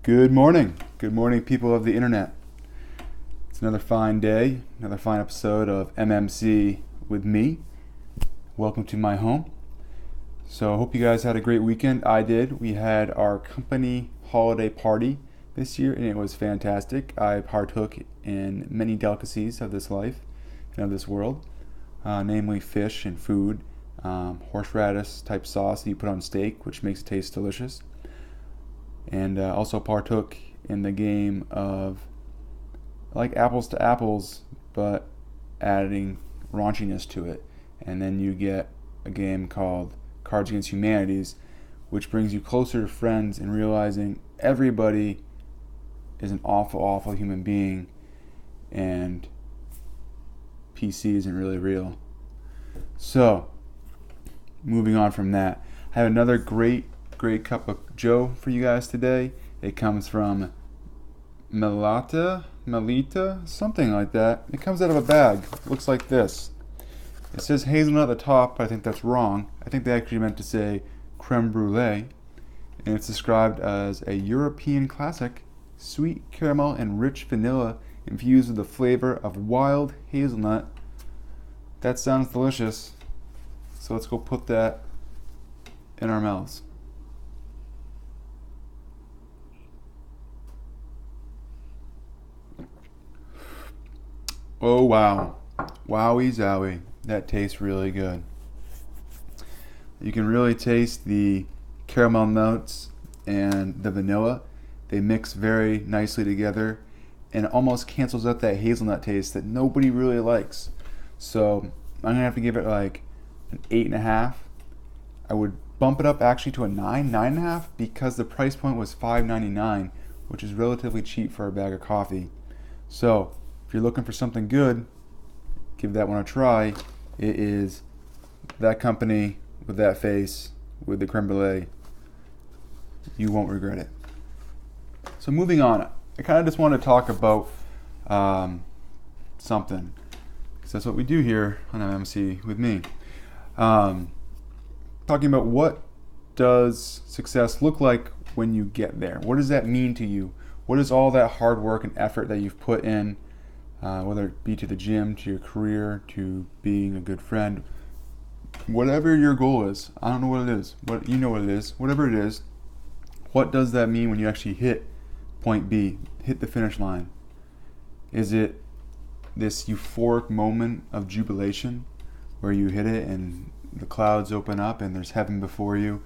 Good morning. Good morning, people of the internet. It's another fine day, another fine episode of MMC with me. Welcome to my home. So, I hope you guys had a great weekend. I did. We had our company holiday party this year, and it was fantastic. I partook in many delicacies of this life and of this world, namely fish and food, horseradish type sauce that you put on steak, which makes it taste delicious, and also partook in the game of like apples to apples, but adding raunchiness to it. And then you get a game called Cards Against Humanities, which brings you closer to friends and realizing everybody is an awful, awful human being, and PC isn't really real. So, moving on from that, I have another great cup of Joe for you guys today. It comes from Melita, something like that. It comes out of a bag. It looks like this. It says hazelnut at the top, but I think that's wrong. I think they actually meant to say creme brulee. And it's described as a European classic, sweet caramel and rich vanilla infused with the flavor of wild hazelnut. That sounds delicious. So let's go put that in our mouths. Oh wow. Wowie zowie. That tastes really good. You can really taste the caramel notes and the vanilla. They mix very nicely together and it almost cancels out that hazelnut taste that nobody really likes. So I'm gonna have to give it like an 8.5. I would bump it up actually to a 9.5 because the price point was $5.99, which is relatively cheap for a bag of coffee. So if you're looking for something good, give that one a try. It is that company with that face with the creme brulee. You won't regret it. So moving on, I kind of just want to talk about something, because that's what we do here on MMC with me. Talking about what does success look like when you get there? What does that mean to you? What is all that hard work and effort that you've put in, whether it be to the gym, to your career, to being a good friend, whatever your goal is. I don't know what it is. What you know what it is. Whatever it is, what does that mean when you actually hit point B, hit the finish line? Is it this euphoric moment of jubilation where you hit it and the clouds open up and there's heaven before you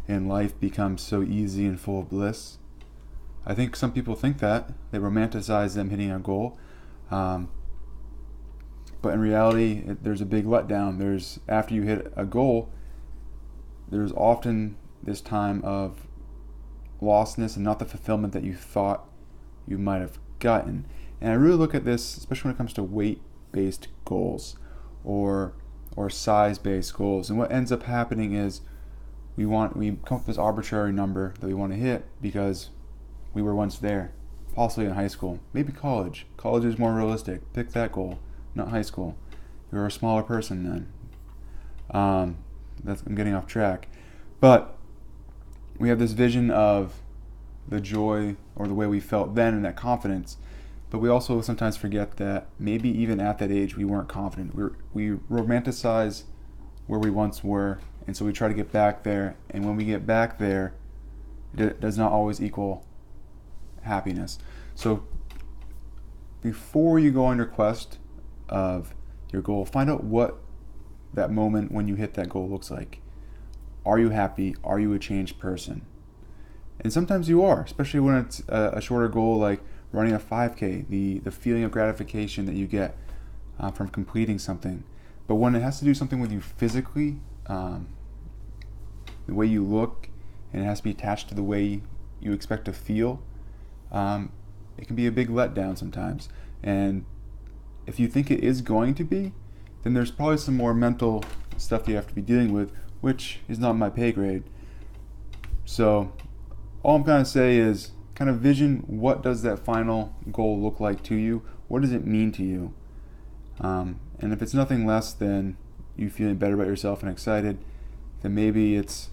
and life becomes so easy and full of bliss? I think some people think that. They romanticize them hitting a goal. But in reality, there's a big letdown. After you hit a goal, there's often this time of lostness and not the fulfillment that you thought you might have gotten. And I really look at this, especially when it comes to weight-based goals or size-based goals. And what ends up happening is we come up with this arbitrary number that we want to hit because we were once there, possibly in high school, maybe college. College is more realistic. Pick that goal, not high school. You're a smaller person then. I'm getting off track. But we have this vision of the joy or the way we felt then and that confidence. But we also sometimes forget that maybe even at that age we weren't confident. We romanticize where we once were, and so we try to get back there. And when we get back there, it does not always equal happiness. So before you go on your quest of your goal, find out what that moment when you hit that goal looks like. Are you happy? Are you a changed person? And sometimes you are, especially when it's a shorter goal like running a 5K, the feeling of gratification that you get from completing something. But when it has to do something with you physically, the way you look, and it has to be attached to the way you expect to feel, it can be a big letdown sometimes. And if you think it is going to be, then there's probably some more mental stuff you have to be dealing with, which is not my pay grade. So all I'm going to say is kind of vision, what does that final goal look like to you? What does it mean to you? And if it's nothing less than you feeling better about yourself and excited, then maybe it's,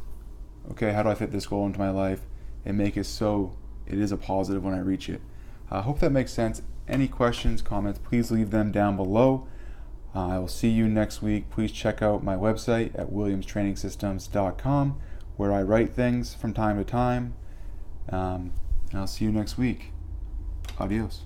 okay, how do I fit this goal into my life and make it so it is a positive when I reach it. I hope that makes sense. Any questions, comments, please leave them down below. I will see you next week. Please check out my website at williamstrainingsystems.com, where I write things from time to time. I'll see you next week. Adios.